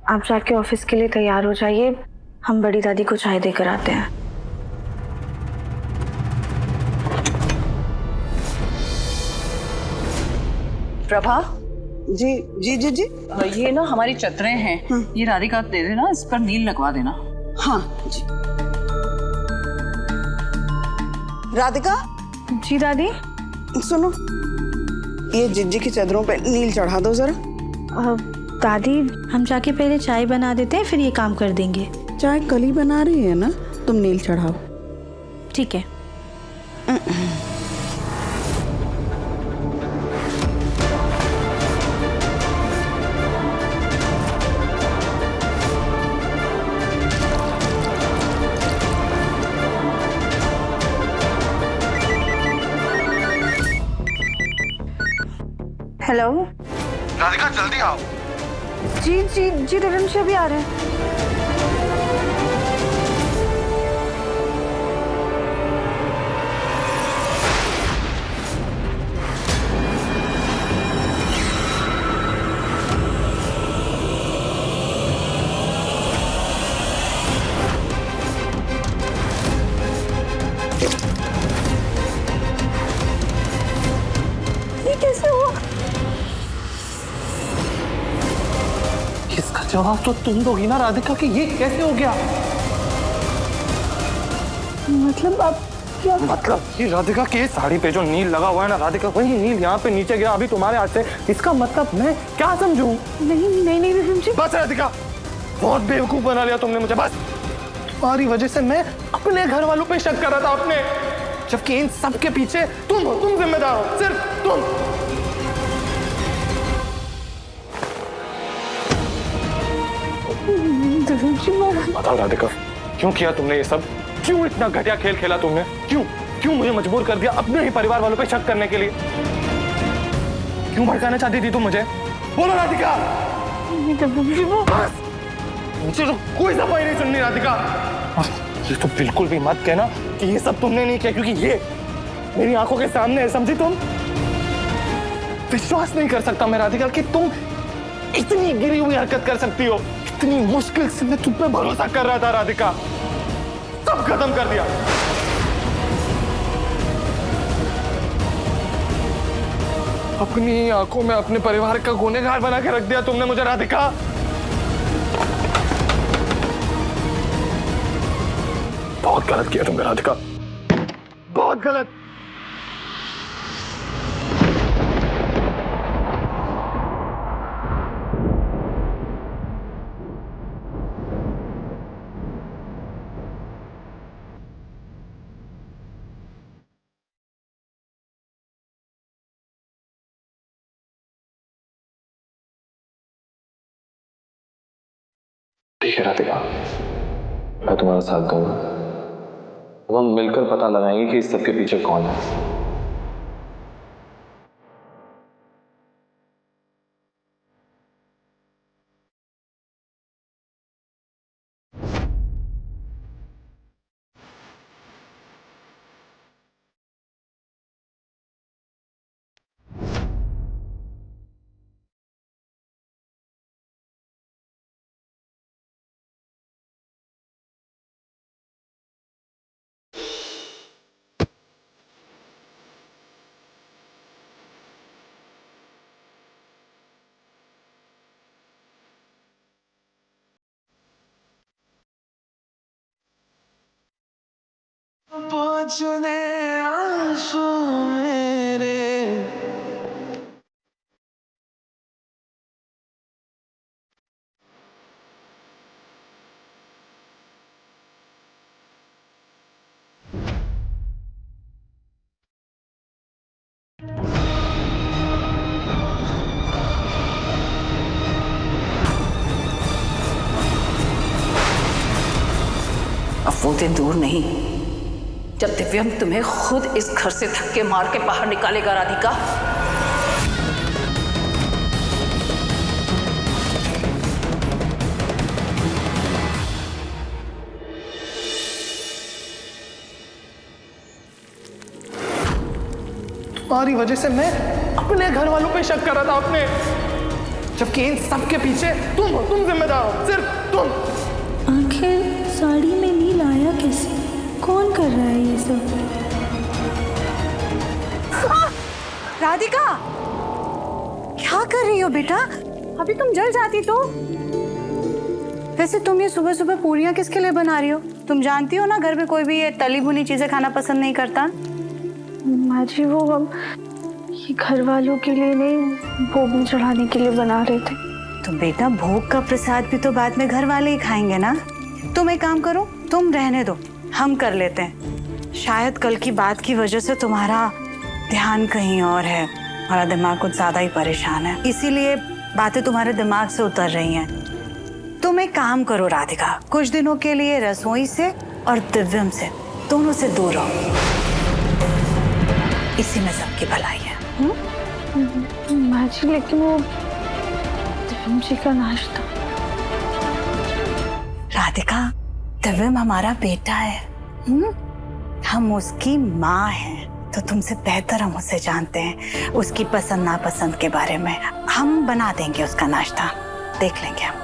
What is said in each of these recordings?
आप जाके ऑफिस के लिए तैयार हो जाइए, हम बड़ी दादी को चाय देकर आते हैं। प्रभा, जी जी जी जी। ये ना हमारी चदरें हैं, ये राधिका दे देना, इस पर नील लगवा देना। हाँ जी। राधिका, जी दादी। सुनो, ये जिज्जी की चादरों पे नील चढ़ा दो जरा। दादी, हम जाके पहले चाय बना देते हैं, फिर ये काम कर देंगे। चाय कल ही बना रही है ना, तुम नील चढ़ाओ। ठीक है। हेलो राधिका, जल्दी आओ। जी जी जी, रविंद्र अभी आ रहे हैं। ये कैसे हुआ? इसका जवाब तो तुम दोगी ना राधिका कि ये कैसे हो गया। मतलब आप क्या? मतलब ये राधिका की साड़ी पे जो नील लगा हुआ है ना राधिका, वही नील यहाँ पे नीचे गिरा अभी तुम्हारे हाथ से। इसका मतलब मैं क्या समझूं? नहीं नहीं नहीं रविंद्र। बस राधिका, बहुत बेवकूफ बना लिया तुमने मुझे। बस तुम्हारी वजह से मैं अपने घर वालों पे शक कर रहा था अपने, जबकि इन सब के पीछे तुम हो, तुम जिम्मेदार हो, सिर्फ तुम। बताओ राधिका, क्यों किया तुमने ये सब? क्यों इतना घटिया खेल खेला तुमने? क्यों क्यों मुझे मजबूर कर दिया अपने ही परिवार वालों पे शक करने के लिए? क्यों भड़काना चाहती थी तुम मुझे? बोलो राधिका। बस, मुझे तो कोई सफाई नहीं सुननी राधिका। ये तो बिल्कुल भी मत कहना कि ये सब तुमने नहीं किया, क्योंकि ये मेरी आंखों के सामने है, समझी तुम? विश्वास नहीं कर सकता मैं राधिका कि तुम इतनी गिरी हुई हरकत कर सकती हो। इतनी मुश्किल से मैं तुम पे भरोसा कर रहा था राधिका, सब खत्म कर दिया। अपनी आंखों में अपने परिवार का गुनहगार बना के रख दिया तुमने मुझे राधिका। बहुत गलत किया तुमने राधिका, बहुत गलत। ठीक है राधिका, मैं तुम्हारा साथ दूंगा। अब हम मिलकर पता लगाएंगे कि इस सब के पीछे कौन है। पहुंचने आंसू मेरे। अब वो दिन दूर नहीं जब दिव्यम तुम्हें खुद इस घर से धक्के मार के बाहर निकालेगा राधिका। तुम्हारी वजह से मैं अपने घर वालों पे शक करा था आपने, जबकि इन सब के पीछे तुम जिम्मेदार हो, सिर्फ तुम। आखिर साड़ी में नील आया कैसे? कौन कर रहा है ये सब? राधिका, क्या कर रही हो बेटा? अभी तुम जल जाती तो। वैसे तुम ये सुबह सुबह पूरियां किसके लिए बना रही हो? तुम जानती हो ना घर में कोई भी ये तली भुनी चीजें खाना पसंद नहीं करता। माँ जी वो हम ये घर वालों के लिए नहीं, भोग में चढ़ाने के लिए बना रहे थे। तो बेटा भोग का प्रसाद भी तो बाद में घर वाले ही खाएंगे ना। तुम एक काम करो, तुम रहने दो, हम कर लेते हैं। शायद कल की बात की वजह से तुम्हारा ध्यान कहीं और है, हमारा दिमाग कुछ ज्यादा ही परेशान है, इसीलिए बातें तुम्हारे दिमाग से उतर रही हैं। तुम एक काम करो राधिका, कुछ दिनों के लिए रसोई से और दिव्यम से दोनों से दूर रहो, इसी में सबकी भलाई है। माँ जी लेकिन वो दिव्यम जी का नाश्ता। राधिका, दिव्यम हमारा बेटा है, हम उसकी माँ हैं, तो तुमसे बेहतर हम उसे जानते हैं, उसकी पसंद नापसंद के बारे में। हम बना देंगे उसका नाश्ता, देख लेंगे हम।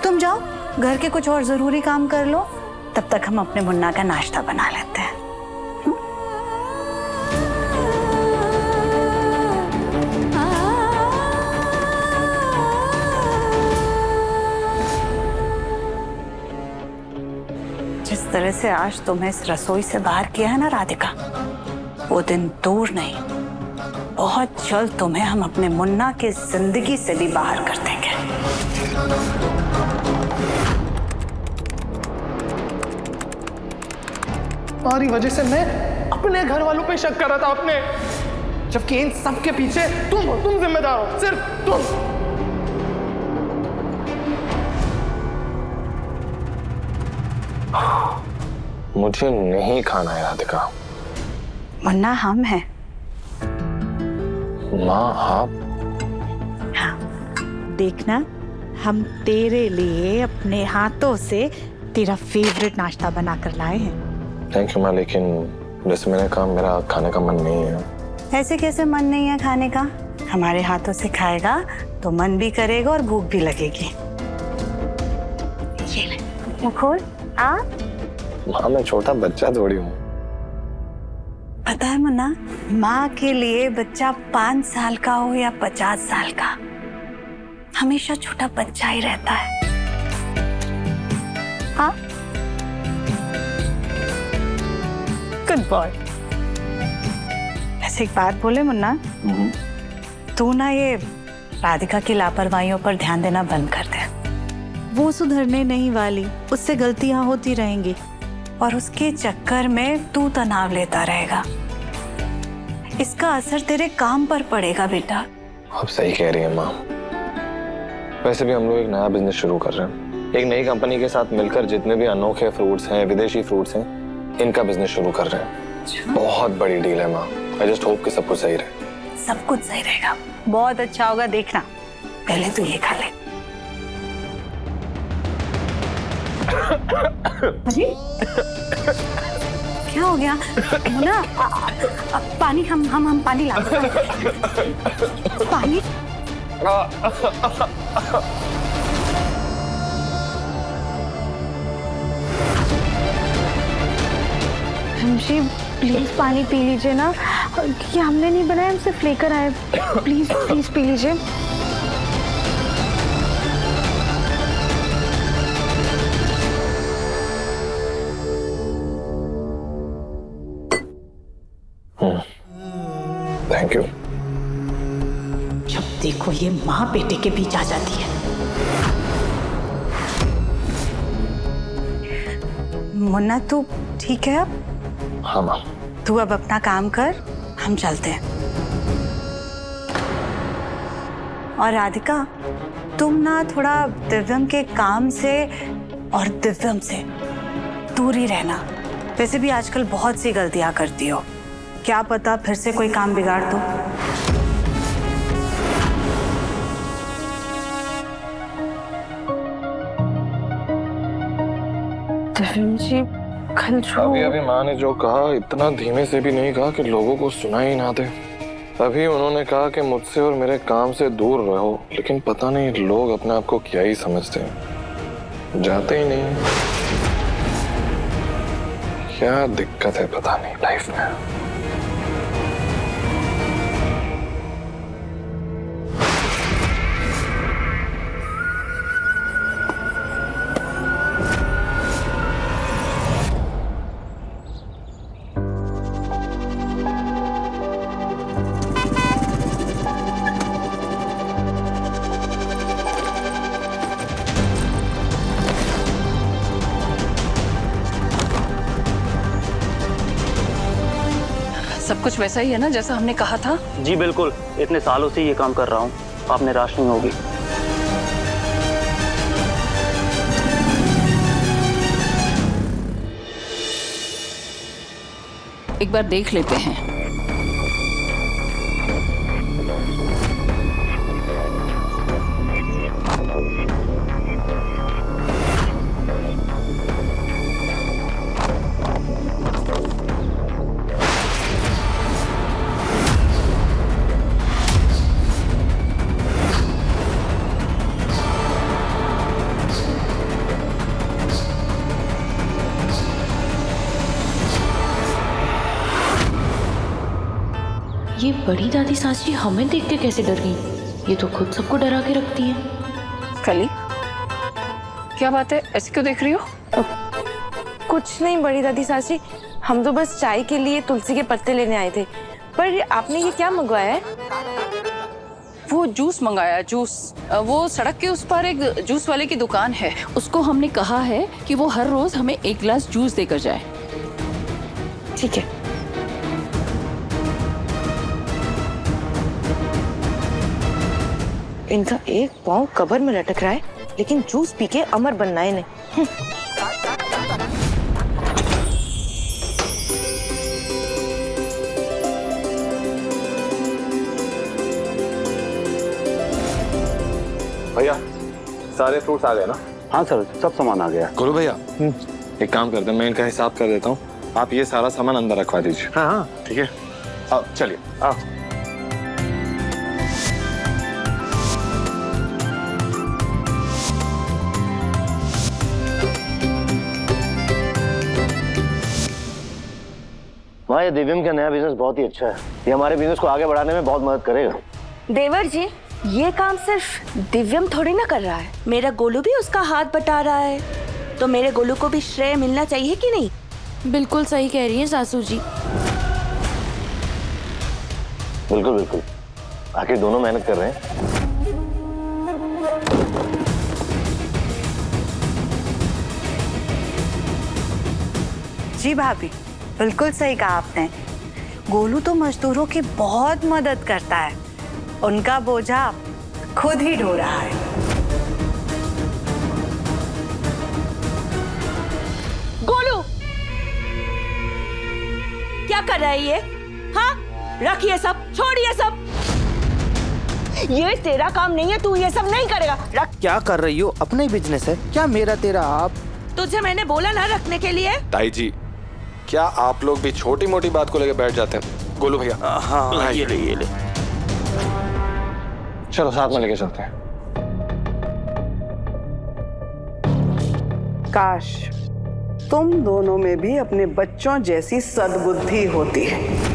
तुम जाओ घर के कुछ और जरूरी काम कर लो, तब तक हम अपने मुन्ना का नाश्ता बना लेते हैं। जिस तरह से आज तुम्हें इस रसोई से बाहर किया है ना राधिका, वो दिन दूर नहीं, बहुत जल्द तुम्हें हम अपने मुन्ना की जिंदगी से भी बाहर कर देंगे। तुम्हारी वजह से मैं अपने घर वालों पे शक कर रहा था आपने, जबकि इन सब के पीछे तुम जिम्मेदार हो, सिर्फ तुम। मुझे नहीं खाना है राधिका। मुन्ना हम हैं। माँ आप? हाँ, देखना, हम तेरे लिए अपने हाथों से तेरा फेवरेट नाश्ता बना कर लाए हैं। थैंक यू माँ, लेकिन जैसे मैंने कहा मेरा खाने का मन नहीं है। ऐसे कैसे मन नहीं है खाने का? हमारे हाथों से खाएगा तो मन भी करेगा और भूख भी लगेगी। ये ले, खोल। आ माँ मैं छोटा बच्चा थोड़ी हूँ। पता है मुन्ना, माँ के लिए बच्चा 5 साल का हो या 50 साल का, हमेशा छोटा बच्चा ही रहता है। हाँ, गुड बॉय। ऐसे एक बात बोले मुन्ना, तू ना ये राधिका की लापरवाहियों पर ध्यान देना बंद कर दे। वो सुधरने नहीं वाली, उससे गलतियां होती रहेंगी और उसके चक्कर में तू तनाव लेता रहेगा, इसका असर तेरे काम पर पड़ेगा बेटा। आप सही कह रही हैं माँ। वैसे भी हम लोग एक नया बिजनेस शुरू कर रहे हैं, एक नई कंपनी के साथ मिलकर जितने भी अनोखे फ्रूट्स हैं, विदेशी फ्रूट्स हैं, इनका बिजनेस शुरू कर रहे हैं। बहुत बड़ी डील है माँ। आई जस्ट होप कि सब कुछ सही रहे। सब कुछ सही रहेगा, बहुत अच्छा होगा, देखना। पहले तू ये खा ले। अरे क्या हो गया मुन्ना? पानी, हम पानी लाते हैं। पानी। जी प्लीज पानी पी लीजिए ना, ये हमने नहीं बनाया, हम सिर्फ लेकर आए। प्लीज प्लीज पी लीजिए। Thank you. जब देखो ये माँ बेटे के बीच आ जाती है। मुन्ना तू ठीक है अब? हाँ माँ। तू अब अपना काम कर, हम चलते हैं। और राधिका, तुम ना थोड़ा दिव्यम के काम से और दिव्यम से दूर ही रहना। वैसे भी आजकल बहुत सी गलतियां करती हो, क्या पता फिर से कोई काम बिगाड़ दो। दिव्यम जी कल जो अभी माँ ने जो कहा इतना धीमे से भी नहीं कहा कि लोगों को सुना ही ना दे। अभी उन्होंने कहा कि मुझसे और मेरे काम से दूर रहो, लेकिन पता नहीं लोग अपने आप को क्या ही समझते हैं, जाते ही नहीं। क्या दिक्कत है पता नहीं लाइफ में। सब कुछ वैसा ही है ना जैसा हमने कहा था? जी बिल्कुल, इतने सालों से ये काम कर रहा हूँ, आप निराश नहीं होगी। एक बार देख लेते हैं। ये बड़ी दादी सास जी हमें देख के कैसे डर गई? ये तो खुद सबको डरा के रखती है। कली, क्या बात है, ऐसे क्यों देख रही हो? कुछ नहीं बड़ी दादी सास जी, हम तो बस चाय के लिए तुलसी के पत्ते लेने आए थे। पर आपने ये क्या मंगवाया है? वो जूस मंगाया, जूस। वो सड़क के उस पर एक जूस वाले की दुकान है, उसको हमने कहा है कि वो हर रोज हमें 1 गिलास जूस देकर जाए। ठीक है। इनका एक पाँव कब्र में लटक रहा है, लेकिन जूस पी के अमर बनना है नहीं। भैया सारे फ्रूट्स आ गए ना? हाँ सर, सब सामान आ गया। गुरु भैया एक काम करते हैं, मैं इनका हिसाब कर देता हूँ, आप ये सारा सामान अंदर रखवा दीजिए। हाँ हाँ ठीक है, अब चलिए। आओ। माँ, ये दिव्यम का नया बिजनेस बहुत ही अच्छा है। ये हमारे बिजनेस को आगे बढ़ाने में बहुत मदद करेगा। देवर जी, ये काम सिर्फ दिव्यम थोड़ी ना कर रहा है, मेरा गोलू भी उसका हाथ बटा रहा है, तो मेरे गोलू को भी श्रेय मिलना चाहिए कि नहीं? बिल्कुल सही कह रही हैं सासू जी। बिल्कुल बिल्कुल, आखिर दोनों मेहनत कर रहे हैं। जी भाभी, बिल्कुल सही कहा आपने। गोलू तो मजदूरों की बहुत मदद करता है, उनका बोझा खुद ही ढो रहा है। गोलू क्या कर रहा है ये? हाँ, रखिए सब, छोड़िए सब। ये तेरा काम नहीं है, तू ये सब नहीं करेगा। रख। क्या कर रही हो? अपना ही बिजनेस है क्या मेरा तेरा? आप तुझे मैंने बोला ना रखने के लिए। ताई जी, क्या आप लोग भी छोटी मोटी बात को लेकर बैठ जाते हैं? गोलू भैया, हाँ ये ले ये ले। चलो साथ में लेके चलते हैं। काश तुम दोनों में भी अपने बच्चों जैसी सद्बुद्धि होती है।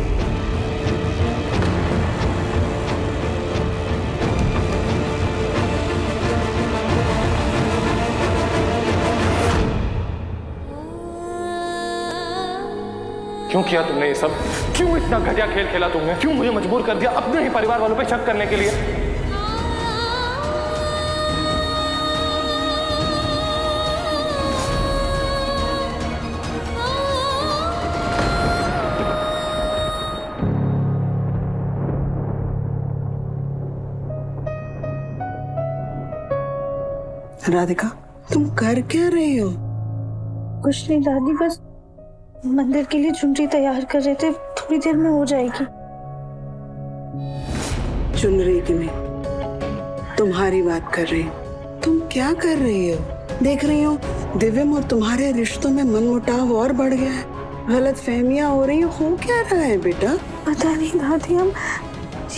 क्यों किया तुमने ये सब? क्यों इतना घटिया खेल खेला तुमने? क्यों मुझे मजबूर कर दिया अपने ही परिवार वालों पे शक करने के लिए? राधिका, तुम कर क्या रही हो? कुछ नहीं दादी, बस मंदिर के लिए चुनरी तैयार कर रहे थे, थोड़ी देर में हो जाएगी। चुनरी की नहीं, तुम्हारी बात कर रही हूँ। तुम क्या कर रही हो? देख रही हो दिव्यम और तुम्हारे रिश्तों में मनमुटाव और बढ़ गया है, गलत फहमियां हो रही हो क्या रहा है बेटा? पता नहीं दादी, हम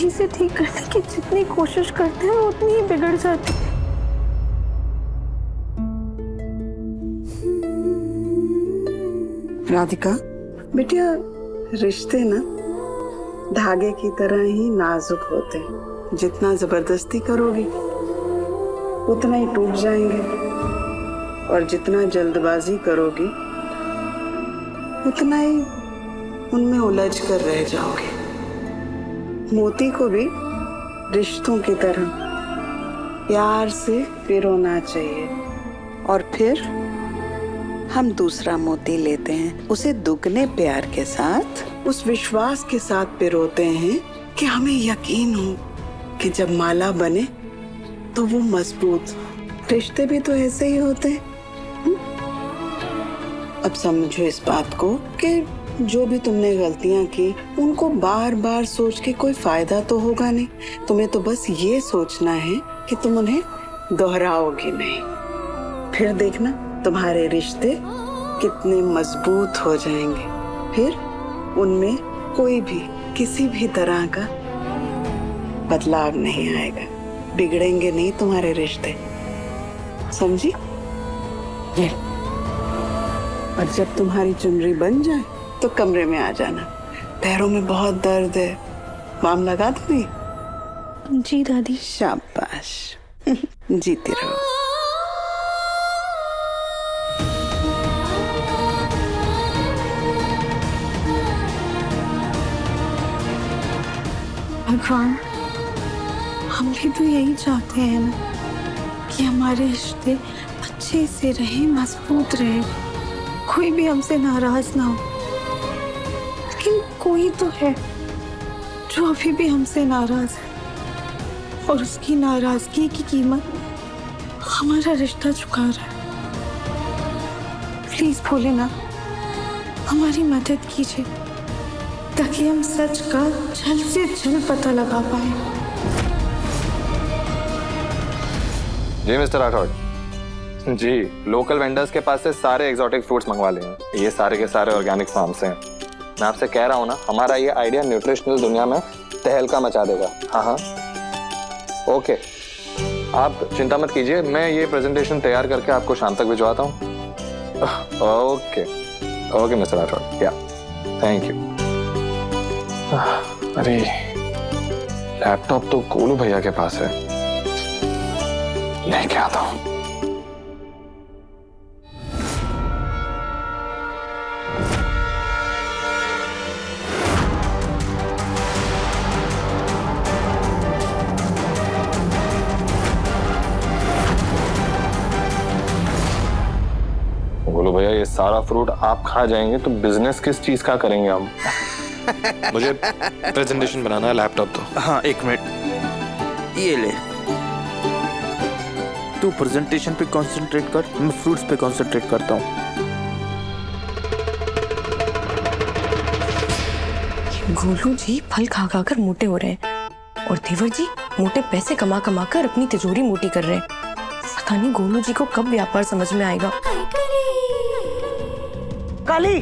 चीजें ठीक करने की जितनी कोशिश करते हैं वो उतनी ही बिगड़ जाती है। राधिका बेटिया, रिश्ते ना धागे की तरह ही नाजुक होते हैं। जितना जबरदस्ती करोगी उतना ही टूट जाएंगे, और जितना जल्दबाजी करोगी उतना ही उनमें उलझ कर रह जाओगे। मोती को भी रिश्तों की तरह प्यार से पिरोना चाहिए, और फिर हम दूसरा मोती लेते हैं, उसे दुगने प्यार के साथ, उस विश्वास के साथ पिरोते हैं कि हमें यकीन हो कि जब माला बने तो वो मजबूत। रिश्ते भी तो ऐसे ही होते हैं। अब समझो इस बात को कि जो भी तुमने गलतियां की उनको बार बार सोच के कोई फायदा तो होगा नहीं। तुम्हें तो बस ये सोचना है कि तुम उन्हें दोहराओगी नहीं। फिर देखना तुम्हारे रिश्ते कितने मजबूत हो जाएंगे। फिर उनमें कोई भी किसी भी तरह का बदलाव नहीं आएगा, बिगड़ेंगे नहीं तुम्हारे रिश्ते, समझी? ये और जब तुम्हारी चुनरी बन जाए तो कमरे में आ जाना। पैरों में बहुत दर्द है, बाम लगा दूंगी? जी दादी। शाबाश, जीती रहो। भगवान, हम भी तो यही चाहते हैं ना कि हमारे रिश्ते अच्छे से रहे, मजबूत रहे, कोई भी हमसे नाराज ना हो। लेकिन कोई तो है जो अभी भी हमसे नाराज है, और उसकी नाराजगी की कीमत हमारा रिश्ता चुका रहा है। प्लीज भोलेनाथ, हमारी मदद कीजिए ताकि हम सच का जल्द से जल्द पता लगा पाए। जी मिस्टर राठौड़ जी, लोकल वेंडर्स के पास से सारे एक्सोटिक फ्रूट्स मंगवा लेंगे। ये सारे के सारे ऑर्गेनिक फार्म से हैं। मैं आपसे कह रहा हूँ ना, हमारा ये आइडिया न्यूट्रिशनल दुनिया में तहलका मचा देगा। हाँ हाँ, ओके, आप चिंता मत कीजिए, मैं ये प्रेजेंटेशन तैयार करके आपको शाम तक भिजवाता हूँ। ओके ओके मिस्टर राठौड़, या थैंक यू। अरे लैपटॉप तो गोलू भैया के पास है, लेके आता हूँ। गोलू भैया, ये सारा फ्रूट आप खा जाएंगे तो बिजनेस किस चीज का करेंगे हम? मुझे प्रेजेंटेशन बनाना है, लैपटॉप दो। हाँ, एक मिनट, ये ले। तू प्रेजेंटेशन पे कंसंट्रेट कर, मैं फ्रूट्स पे कंसंट्रेट करता हूँ। गोलू जी फल खा खा कर मोटे हो रहे हैं, और देवर जी मोटे पैसे कमा कमा कर अपनी तिजोरी मोटी कर रहे हैं। पता नहीं गोलू जी को कब व्यापार समझ में आएगा। काली,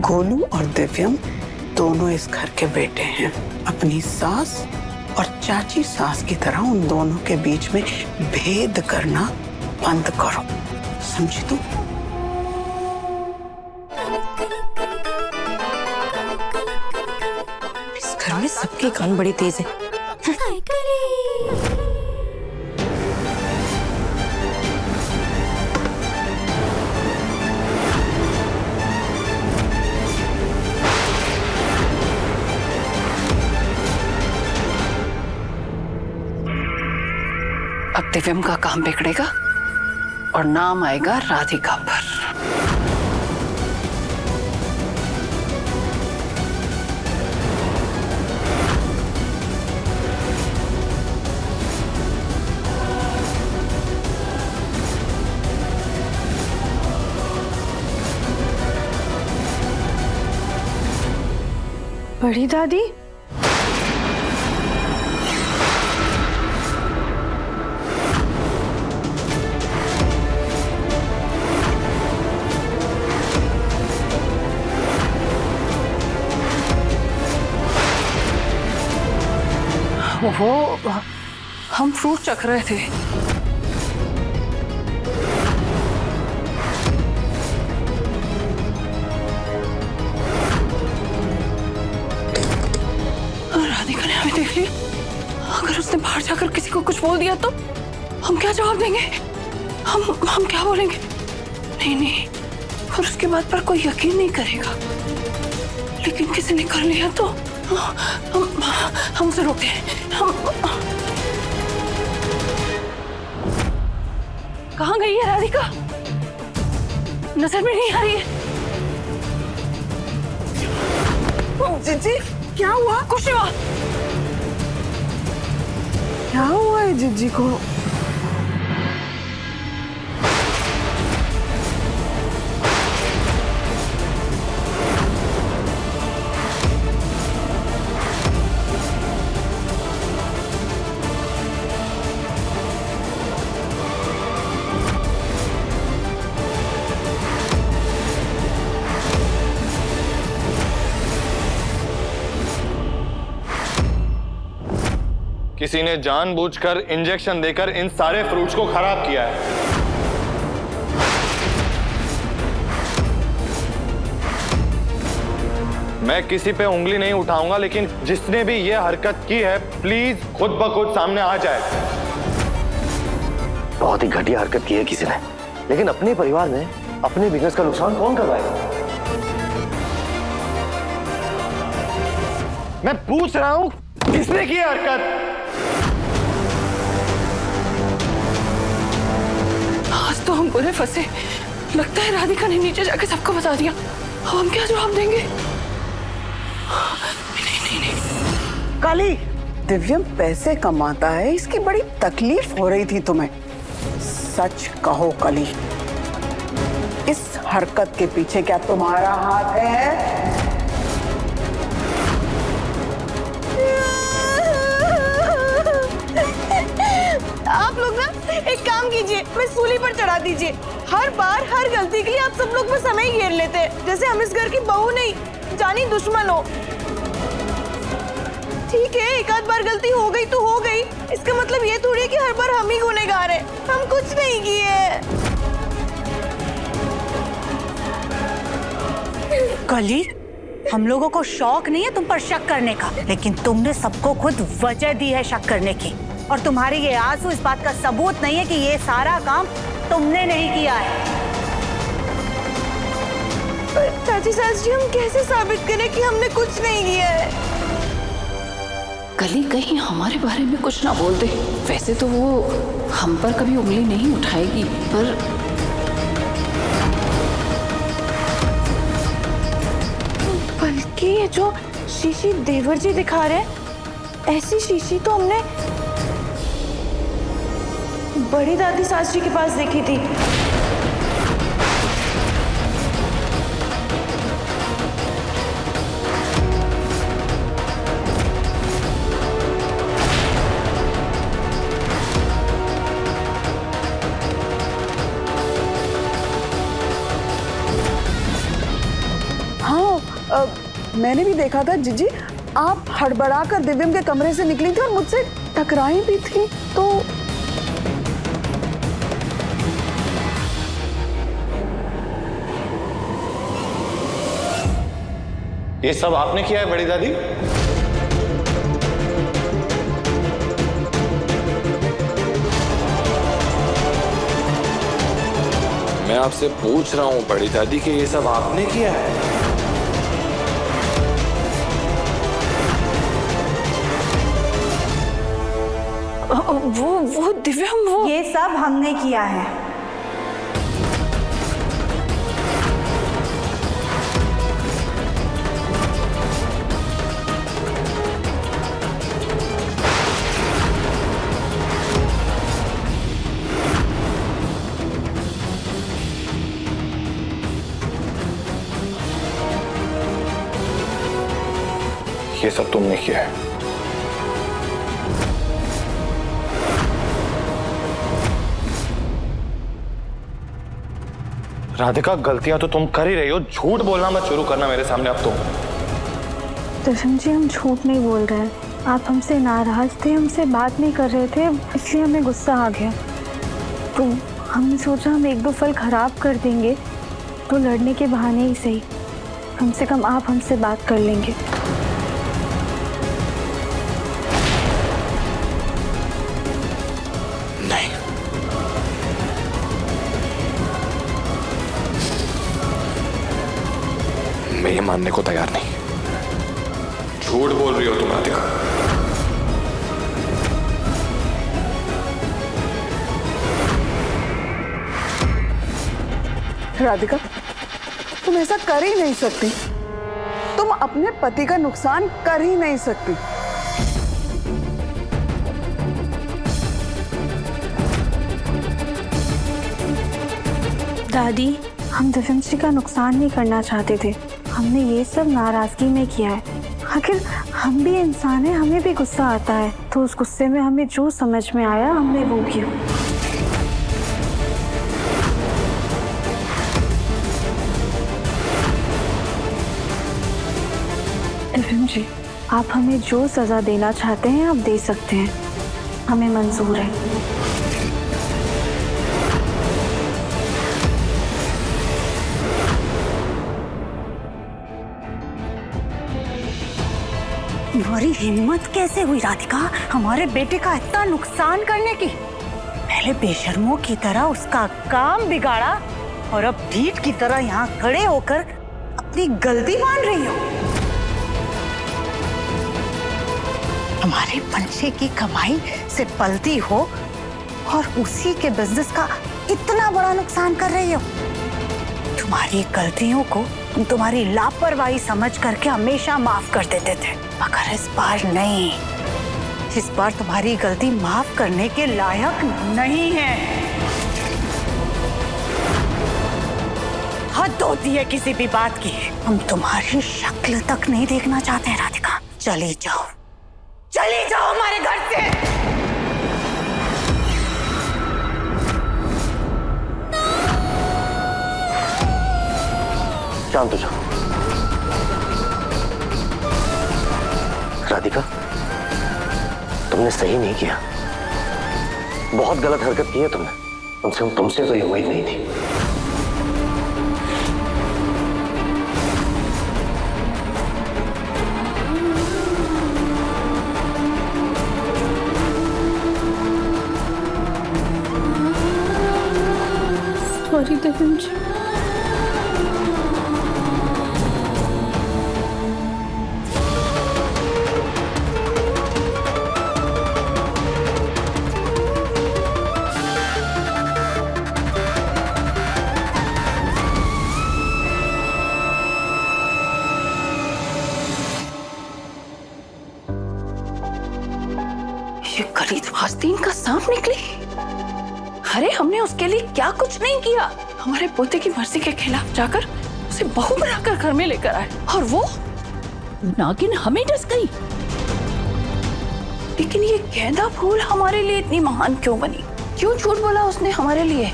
गोलू और दिव्यम दोनों इस घर के बेटे हैं। अपनी सास और चाची सास की तरह उन दोनों के बीच में भेद करना बंद करो, समझी तुम? इस घर में सबके कान बड़े तेज हैं। अब दिव्यम का काम बिगड़ेगा और नाम आएगा राधिका पर। बड़ी दादी, वो हम फ्रूट चख रहे थे। राधिका ने हमें देख लिया। अगर उसने बाहर जाकर किसी को कुछ बोल दिया तो हम क्या जवाब देंगे? हम क्या बोलेंगे? नहीं, और उसके बाद पर कोई यकीन नहीं करेगा। लेकिन किसी ने कर लिया तो हम उसे रोकते हैं। कहाँ गई है राधिका? नजर में नहीं आ रही है। जीजी क्या हुआ? कुछ नहीं हुआ। क्या हुआ है जीजी को? किसी ने जानबूझकर इंजेक्शन देकर इन सारे फ्रूट्स को खराब किया है। मैं किसी पे उंगली नहीं उठाऊंगा, लेकिन जिसने भी ये हरकत की है प्लीज खुद ब खुद सामने आ जाए। बहुत ही घटिया हरकत की है किसी ने, लेकिन अपने परिवार में अपने बिजनेस का नुकसान कौन करवाएगा? मैं पूछ रहा हूं किसने की हरकत? आज तो हम पूरे फंसे। लगता है राधिका ने नीचे जाके सबको बता दिया। अब हम क्या जवाब देंगे? नहीं। काली, दिव्यम पैसे कमाता है, इसकी बड़ी तकलीफ हो रही थी तुम्हें। सच कहो कली, इस हरकत के पीछे क्या तुम्हारा हाथ है? आप लोग ना एक काम कीजिए, मैं सूली पर चढ़ा दीजिए। हर बार हर गलती के लिए आप सब लोग बस हमें ही घेर लेते हैं, जैसे हम इस घर की बहू नहीं जानी दुश्मन हो। ठीक है, एक आध बार गलती हो गई तो हो गई, इसका मतलब ये थोड़ी है कि हर बार हम ही गुनहगार हैं। हम कुछ नहीं किए। कली, हम लोगों को शौक नहीं है तुम पर शक करने का, लेकिन तुमने सबको खुद वजह दी है शक करने की। और तुम्हारी ये आंसू इस बात का सबूत नहीं है कि ये सारा काम तुमने नहीं किया है। चाची सास जी, हम कैसे साबित करें कि हमने कुछ नहीं किया है? कली कहीं हमारे बारे में कुछ ना बोल दे। वैसे तो वो हम पर कभी उंगली नहीं उठाएगी, पर बल्कि ये जो शीशी देवर जी दिखा रहे हैं, ऐसी शीशी तो हमने बड़ी दादी सास जी के पास देखी थी। हाँ, मैंने भी देखा था जीजी, आप हड़बड़ा कर दिव्यम के कमरे से निकली थी और मुझसे टकराई भी थी। तो ये सब आपने किया है बड़ी दादी? मैं आपसे पूछ रहा हूँ बड़ी दादी कि ये सब आपने किया है? वो दिव्यम, वो ये सब हमने किया है। ये सब तुमने किया है। राधिका, गलतियां तो तुम कर ही रही हो, झूठ बोलना मत शुरू करना मेरे सामने अब तो। दर्शन जी, हम झूठ नहीं बोल रहे हैं। आप हमसे नाराज थे, हमसे बात नहीं कर रहे थे, इसलिए हमें गुस्सा आ गया। तो हमने सोचा हम एक दो फल खराब कर देंगे, तो लड़ने के बहाने ही सही, कम से कम आप हमसे बात कर लेंगे। नहीं, मैं ये मानने को तैयार नहीं। झूठ बोल रही हो तुम राधिका। राधिका, तुम ऐसा कर ही नहीं सकती। तुम अपने पति का नुकसान कर ही नहीं सकती। दादी, हम दिव्यम जी का नुकसान नहीं करना चाहते थे, हमने ये सब नाराजगी में किया है। आखिर हम भी इंसान हैं, हमें भी गुस्सा आता है, तो उस गुस्से में हमें जो समझ में आया हमने वो किया। दिव्यम जी, आप हमें जो सजा देना चाहते हैं आप दे सकते हैं, हमें मंजूर है। तुम्हारी हिम्मत कैसे हुई राधिका हमारे बेटे का इतना नुकसान करने की? पहले बेशर्मों की तरह उसका काम बिगाड़ा और अब ढीठ की तरह यहाँ खड़े होकर अपनी गलती मान रही हो। हमारे बच्चे की कमाई से पलती हो और उसी के बिजनेस का इतना बड़ा नुकसान कर रही हो। तुम्हारी गलतियों को हम तुम्हारी लापरवाही समझ करके हमेशा माफ कर देते थे, मगर इस बार नहीं। इस बार तुम्हारी गलती माफ करने के लायक नहीं है। हद होती है किसी भी बात की। हम तुम्हारी शक्ल तक नहीं देखना चाहते हैं राधिका। चली जाओ, चली जाओ हमारे घर से। शांत हो जाओ। राधिका, तुमने सही नहीं किया, बहुत गलत हरकत की है तुमने। तुमसे तो ये उम्मीद नहीं थी। सॉरी दिव्यम जी। ये गरीब आस्तीन का सांप निकली। अरे हमने उसके लिए क्या कुछ नहीं किया। हमारे पोते की मर्जी के खिलाफ जाकर उसे बहू बनाकर घर में लेकर आए और वो नागिन हमें डस गई। लेकिन ये गेंदा फूल हमारे लिए इतनी महान क्यों बनी? क्यों झूठ बोला उसने हमारे लिए?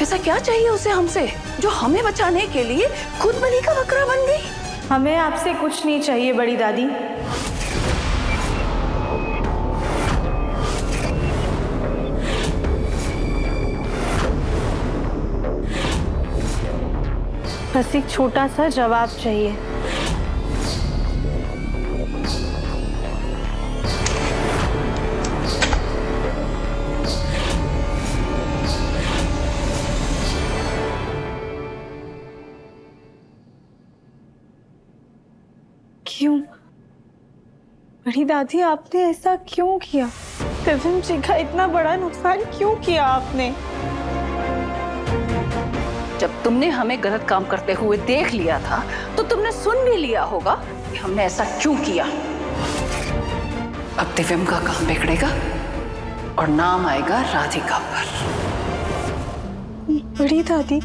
ऐसा क्या चाहिए उसे हमसे जो हमें बचाने के लिए खुद बलि का बकरा बन गई? हमें आपसे कुछ नहीं चाहिए बड़ी दादी। बस एक छोटा सा जवाब चाहिए। क्यों बड़ी दादी, आपने ऐसा क्यों किया? दिव्यम जी का इतना बड़ा नुकसान क्यों किया आपने? जब तुमने हमें गलत काम करते हुए देख लिया था तो तुमने सुन भी लिया होगा कि हमने ऐसा क्यों किया। अब दिव्यम का काम बिगड़ेगा और नाम आएगा राधिका पर। बड़ी दादी,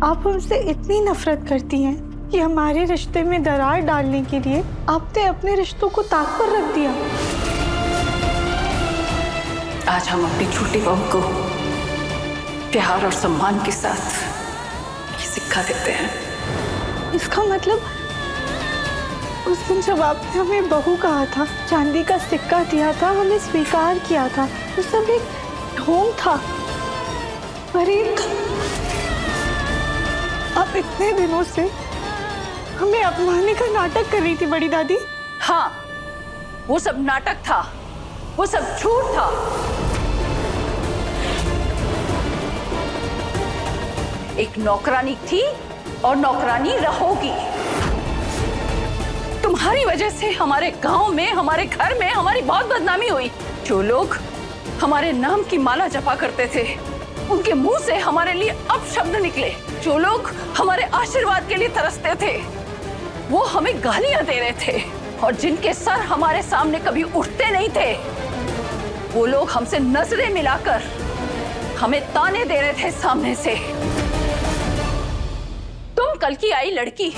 आप हमसे इतनी नफरत करती हैं कि हमारे रिश्ते में दरार डालने के लिए आपने अपने रिश्तों को ताक पर रख दिया। आज हम अपनी छोटी बहू को प्यार और सम्मान के साथ ये सिक्का देते हैं। इसका मतलब उस दिन जब आपने हमें बहू कहा था, चांदी का सिक्का दिया था, हमें स्वीकार किया था, वो सब एक ढोंग था, फरीद। आप इतने दिनों से हमें अपनाने का नाटक कर रही थी बड़ी दादी। हाँ, वो सब नाटक था, वो सब झूठ था। एक नौकरानी थी और नौकरानी रहोगी। तुम्हारी वजह से हमारे गांव में, हमारे घर में हमारी बहुत बदनामी हुई। जो लोग हमारे नाम की माला जपा करते थे, उनके मुंह से हमारे लिए अपशब्द निकले। जो लोग हमारे आशीर्वाद के लिए तरसते थे, वो हमें गालियां दे रहे थे। और जिनके सर हमारे सामने कभी उठते नहीं थे, वो लोग हमसे नजरें मिलाकर हमें ताने दे रहे थे सामने से। तुम कल की आई लड़की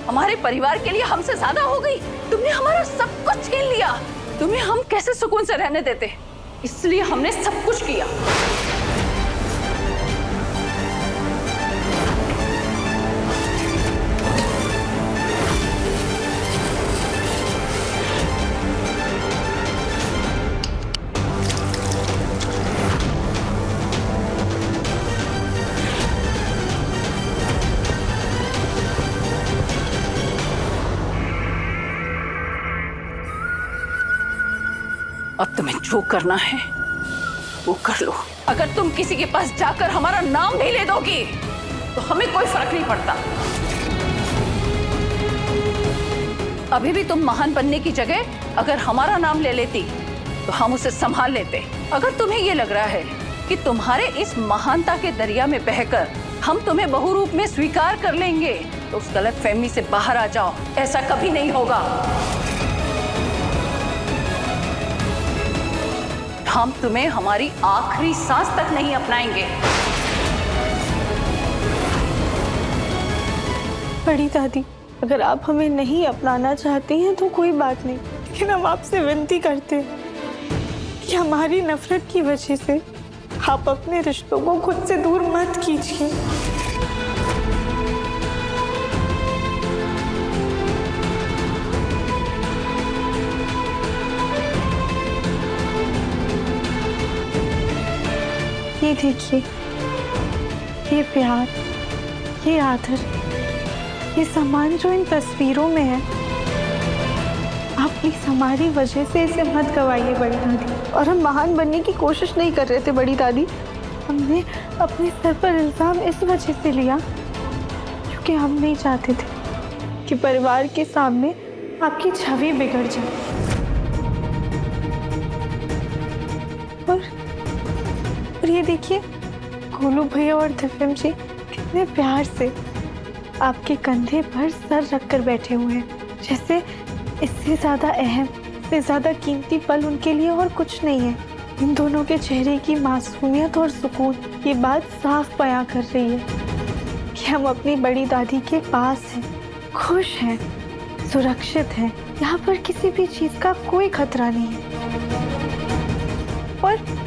हमारे परिवार के लिए हमसे ज्यादा हो गई। तुमने हमारा सब कुछ छीन लिया। तुम्हें हम कैसे सुकून से रहने देते, इसलिए हमने सब कुछ किया। अब तुम्हें जो करना है वो कर लो। अगर तुम किसी के पास जाकर हमारा नाम नहीं ले दोगी तो हमें कोई फर्क नहीं पड़ता। अभी भी तुम महान बनने की जगह अगर हमारा नाम ले लेती तो हम उसे संभाल लेते। अगर तुम्हें ये लग रहा है कि तुम्हारे इस महानता के दरिया में बहकर हम तुम्हें बहुरूप में स्वीकार कर लेंगे, तो उस गलतफहमी से बाहर आ जाओ। ऐसा कभी नहीं होगा। हम तुम्हें हमारी आखिरी सांस तक नहीं अपनाएंगे। बड़ी दादी, अगर आप हमें नहीं अपनाना चाहती हैं तो कोई बात नहीं, लेकिन हम आपसे विनती करते हैं कि हमारी नफरत की वजह से आप अपने रिश्तों को खुद से दूर मत कीजिए। ये देखिए, ये प्यार, ये आदर, ये सम्मान जो इन तस्वीरों में है, आप प्लीज हमारी वजह से इसे मत गवाइए बड़ी दादी। और हम महान बनने की कोशिश नहीं कर रहे थे बड़ी दादी। हमने अपने सर पर इल्जाम इस वजह से लिया क्योंकि हम नहीं चाहते थे कि परिवार के सामने आपकी छवि बिगड़ जाए। और ये देखिए, गोलू भैया और दिव्यम जी कितने प्यार से आपके कंधे पर सर रखकर बैठे हुए हैं, जैसे इससे ज़्यादा अहम, इससे ज़्यादा कीमती पल उनके लिए और कुछ नहीं है। इन दोनों के चेहरे की मासूमियत और सुकून ये बात साफ बयां कर रही है कि हम अपनी बड़ी दादी के पास हैं, खुश हैं, सुरक्षित हैं। यहाँ पर किसी भी चीज़ का कोई खतरा नहीं है। और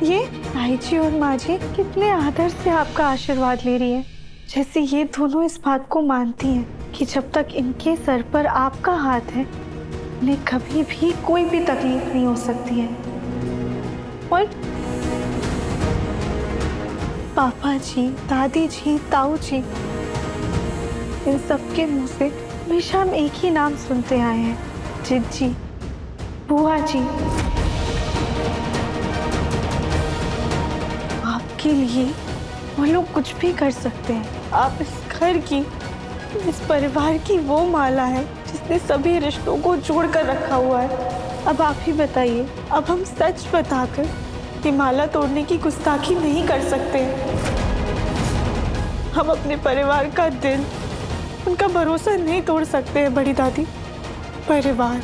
ये ताई जी और माँ जी कितने आदर से आपका आशीर्वाद ले रही है, जैसे ये दोनों इस बात को मानती हैं कि जब तक इनके सर पर आपका हाथ है, उन्हें कभी भी कोई भी तकलीफ नहीं हो सकती है। और पापा जी, दादी जी, ताऊ जी, इन सबके मुंह से हमेशा हम एक ही नाम सुनते आए हैं, जिज्जी, बुआ जी। आपके लिए वो लोग कुछ भी कर सकते हैं। आप इस घर की, इस परिवार की वो माला है जिसने सभी रिश्तों को जोड़ कर रखा हुआ है। अब आप ही बताइए, अब हम सच बताकर ये माला तोड़ने की गुस्ताखी नहीं कर सकते। हम अपने परिवार का दिल, उनका भरोसा नहीं तोड़ सकते हैं बड़ी दादी। परिवार,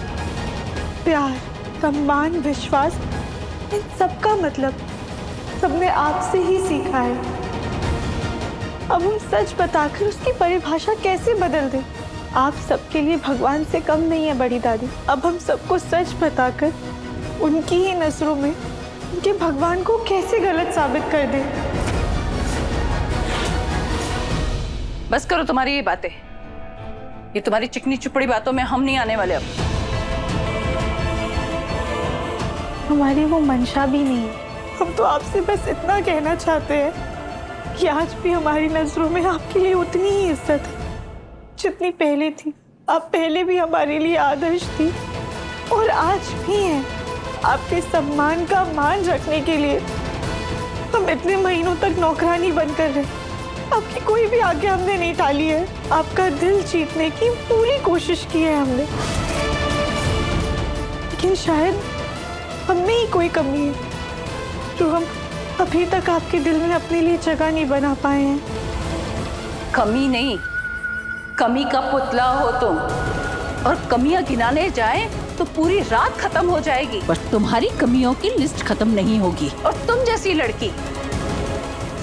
प्यार, सम्मान, विश्वास, इन सब का मतलब सबने आपसे ही सीखा है। अब हम सच बताकर उसकी परिभाषा कैसे बदल दें? आप सबके लिए भगवान से कम नहीं है बड़ी दादी। अब हम सबको सच बताकर उनकी ही नजरों में उनके भगवान को कैसे गलत साबित कर दें? बस करो तुम्हारी ये बातें। ये तुम्हारी चिकनी चुपड़ी बातों में हम नहीं आने वाले अब। हमारी वो मंशा भी नहीं है। हम तो आपसे बस इतना कहना चाहते हैं कि आज भी हमारी नजरों में आपके लिए उतनी ही इज्जत है जितनी पहले थी। आप पहले भी हमारे लिए आदर्श थी और आज भी हैं। आपके सम्मान का मान रखने के लिए हम इतने महीनों तक नौकरानी बनकर रहे। आपकी कोई भी आज्ञा हमने नहीं टाली है। आपका दिल जीतने की पूरी कोशिश की है हमने, लेकिन शायद हम में ही कोई कमी है जो हम अभी तक आपके दिल में अपने लिए जगह नहीं बना पाए हैं। कमी नहीं, कमी का पुतला हो तुम, और कमियां गिनाने जाए तो पूरी रात खत्म हो जाएगी, पर तुम्हारी कमियों की लिस्ट खत्म नहीं होगी। और तुम जैसी लड़की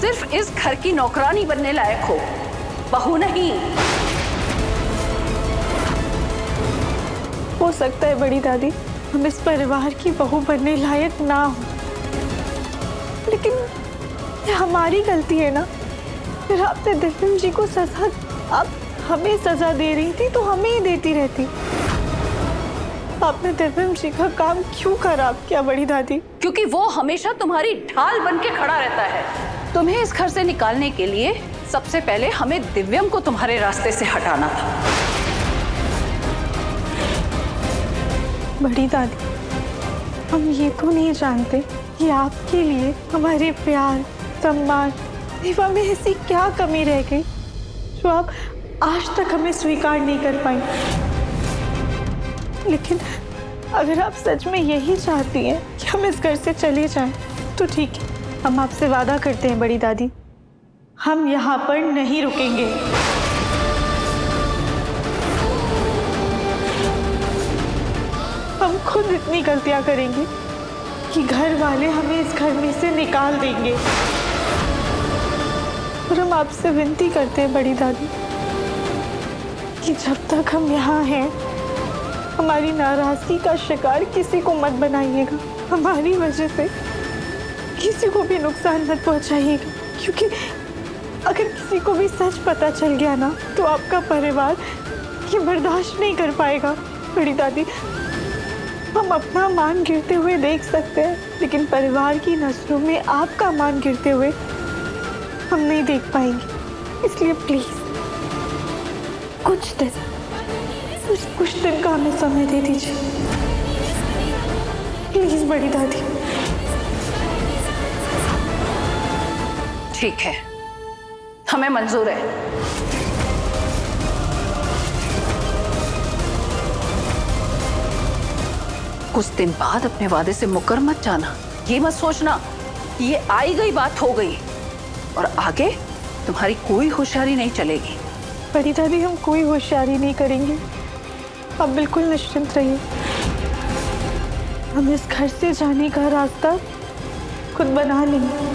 सिर्फ इस घर की नौकरानी बनने लायक हो, बहू नहीं। हो सकता है बड़ी दादी हम इस परिवार की बहू बनने लायक ना हो, लेकिन ये हमारी गलती है ना। फिर आपने दिव्यम जी को सजा, आप हमें सजा दे रही थी तो हमें ही देती रहती। आपने दिव्यम जी का काम क्यों खराब किया बड़ी दादी? क्योंकि वो हमेशा तुम्हारी ढाल बन के खड़ा रहता है। तुम्हें इस घर से निकालने के लिए सबसे पहले हमें दिव्यम को तुम्हारे रास्ते से हटाना था। बड़ी दादी हम ये तो नहीं जानते कि आपके लिए हमारे प्यार, सम्मान, सेवा में ऐसी क्या कमी रह गई जो आप आज तक हमें स्वीकार नहीं कर पाई। लेकिन अगर आप सच में यही चाहती हैं कि हम इस घर से चले जाएं, तो ठीक है। हम आपसे वादा करते हैं बड़ी दादी, हम यहाँ पर नहीं रुकेंगे। हम खुद इतनी गलतियां करेंगे कि घर वाले हमें इस घर में से निकाल देंगे। और हम आपसे विनती करते हैं बड़ी दादी कि जब तक हम यहाँ हैं हमारी नाराजगी का शिकार किसी को मत बनाइएगा। हमारी वजह से किसी को भी नुकसान मत पहुंचाइएगा, क्योंकि अगर किसी को भी सच पता चल गया ना तो आपका परिवार ये बर्दाश्त नहीं कर पाएगा। बड़ी दादी हम अपना मान गिरते हुए देख सकते हैं, लेकिन परिवार की नजरों में आपका मान गिरते हुए हम नहीं देख पाएंगे। इसलिए प्लीज कुछ दिन का हमें समय दे दीजिए प्लीज बड़ी दादी। ठीक है, हमें मंजूर है। कुछ दिन बाद अपने वादे से मुकर मत जाना। ये मत सोचना कि ये आई गई बात हो गई और आगे तुम्हारी कोई होशियारी नहीं चलेगी। बड़ी दादी हम कोई होशियारी नहीं करेंगे, आप बिल्कुल निश्चिंत रहिए। हम इस घर से जाने का रास्ता खुद बना लेंगे।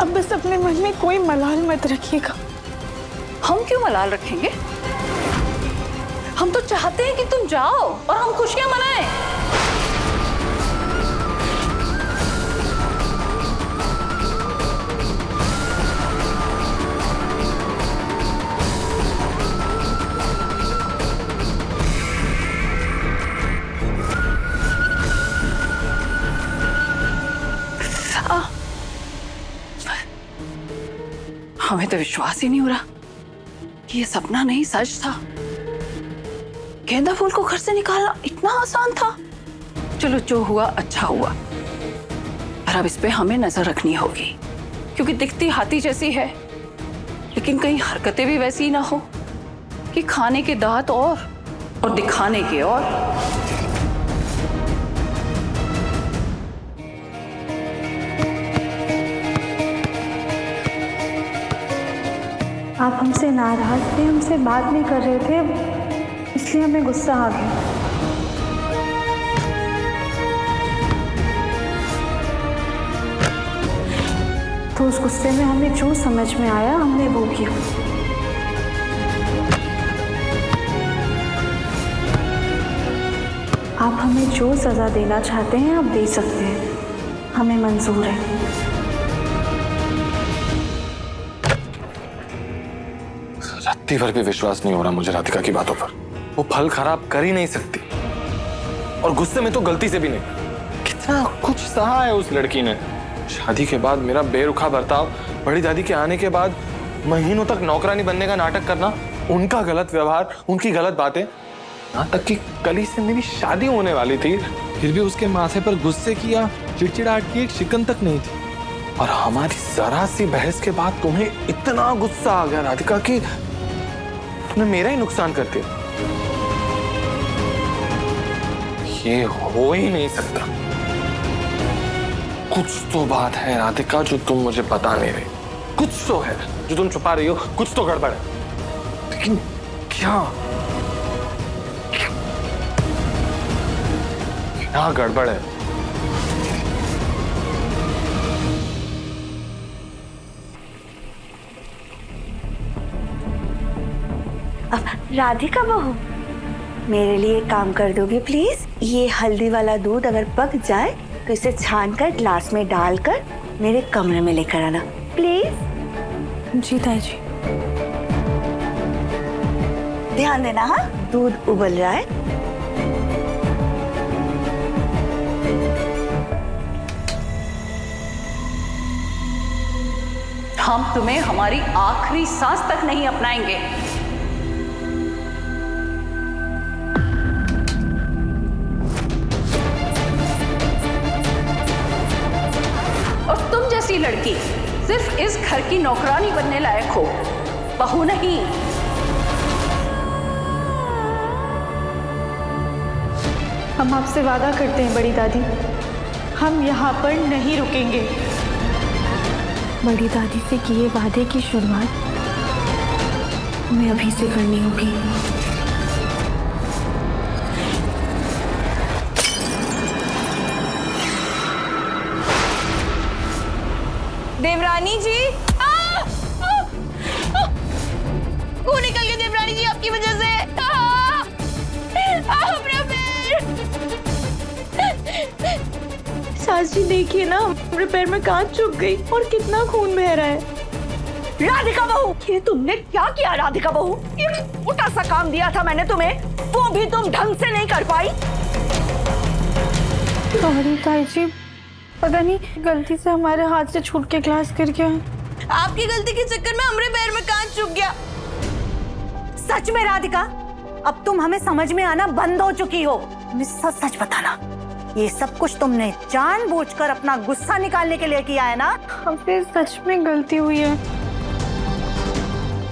अब बस अपने मन में कोई मलाल मत रखिएगा। हम क्यों मलाल रखेंगे? हम तो चाहते हैं कि तुम जाओ और हम खुशियां मनाएं। हमें तो विश्वास ही नहीं हो रहा कि ये सपना नहीं सच था। गेंदा फूल को घर से निकालना इतना आसान था। चलो जो हुआ अच्छा हुआ, पर अब इस पे हमें नजर रखनी होगी, क्योंकि दिखती हाथी जैसी है लेकिन कहीं हरकतें भी वैसी ही ना हो कि खाने के दांत और दिखाने के और। आप हमसे नाराज थे, हमसे बात नहीं कर रहे थे, इसलिए हमें गुस्सा आ गया। तो उस गुस्से में हमें जो समझ में आया हमने वो किया। आप हमें जो सजा देना चाहते हैं आप दे सकते हैं, हमें मंजूर है। सजा चुटकी भर भी विश्वास नहीं हो रहा मुझे राधिका की बातों पर। वो फल खराब कर ही नहीं सकती, और गुस्से में तो गलती से भी नहीं। कितना कुछ सहा है उस लड़की ने। शादी के बाद मेरा बेरुखा बर्ताव, बड़ी दादी के आने के बाद महीनों तक नौकरानी बनने का नाटक करना, उनका गलत व्यवहार, उनकी गलत बातें, यहाँ तक कि कल ही से मेरी शादी होने वाली थी, फिर भी उसके माथे पर गुस्से की या चिड़चिड़ाहट की एक शिकन तक नहीं थी। और हमारी जरा सी बहस के बाद तुम्हें इतना गुस्सा आ गया राधिका कि तुमने मेरा ही नुकसान कर दिया। ये हो ही नहीं सकता। कुछ तो बात है राधिका जो तुम मुझे बता नहीं रही। कुछ तो है जो तुम छुपा रही हो, कुछ तो गड़बड़ है। लेकिन क्या क्या गड़बड़ है? राधिका बहू, मेरे लिए एक काम कर दोगे प्लीज? ये हल्दी वाला दूध अगर पक जाए तो इसे छानकर ग्लास में डालकर मेरे कमरे में लेकर आना प्लीज। जी ताई जी। ध्यान देना। हाँ, दूध उबल रहा है। हम तुम्हें हमारी आखिरी सांस तक नहीं अपनाएंगे। और तुम जैसी लड़की सिर्फ इस घर की नौकरानी बनने लायक हो, बहू नहीं। हम आपसे वादा करते हैं बड़ी दादी, हम यहाँ पर नहीं रुकेंगे। बड़ी दादी से किए वादे की शुरुआत हमें अभी से करनी होगी। देवरानी जी, वो निकल गए देवरानी जी आपकी वजह से। अपना पैर। सास जी देखिए ना, मेरे पैर में कांच चुभ गई और कितना खून बह रहा है। राधिका बहू, ये तुमने क्या किया? राधिका बहू, ये छोटा सा काम दिया था मैंने तुम्हें, वो भी तुम ढंग से नहीं कर पाई। सॉरी ताई जी, पता नहीं गलती से हमारे हाथ से छूट के ग्लास गिर गया। आपकी गलती के चक्कर में हमारे पैर में कांच चुभ गया। सच में राधिका, अब तुम हमें समझ में आना बंद हो चुकी हो। सच सच बताना, ये सब कुछ तुमने जानबूझकर अपना गुस्सा निकालने के लिए किया है ना? हमसे सच में गलती हुई है।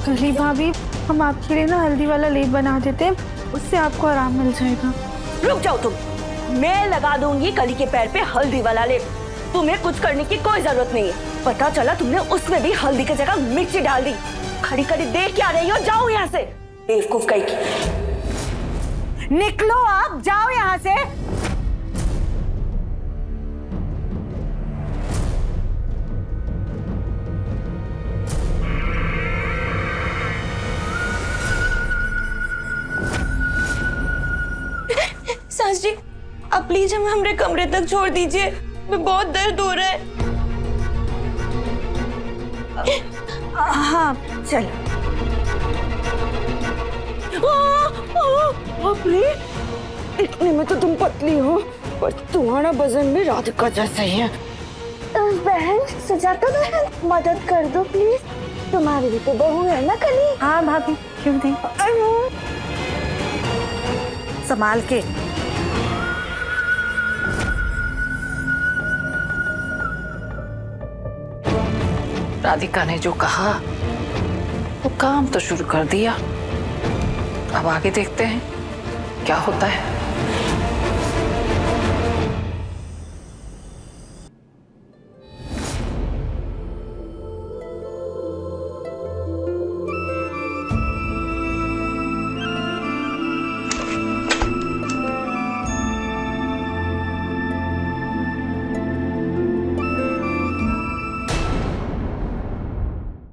कली भाभी, हम आपके लिए ना हल्दी वाला लेप बना देते हैं, उससे आपको आराम मिल जाएगा। रुक जाओ तुम, मैं लगा दूंगी कली के पैर पे हल्दी वाला लेप। तुम्हें कुछ करने की कोई जरूरत नहीं है। पता चला तुमने उसमें भी हल्दी की जगह मिर्ची डाल दी। खड़ी खड़ी देख क्या रही हो? जाओ यहाँ से, बेवकूफ कहीं की। निकलो आप, जाओ यहाँ से। सास जी, आप प्लीज हमें हमारे कमरे तक छोड़ दीजिए, मैं बहुत दर्द हो रहा है। हाँ चल। इतने में तो तुम पतली हो, पर तुम्हारा वजन भी राधिका जैसा ही है। बहन, सुजाता बहन, मदद कर दो प्लीज, तुम्हारी भी तो बहू है ना कली। हाँ भाभी, क्यों नहीं? संभाल के। राधिका ने जो कहा वो काम तो शुरू कर दिया। अब आगे देखते हैं क्या होता है।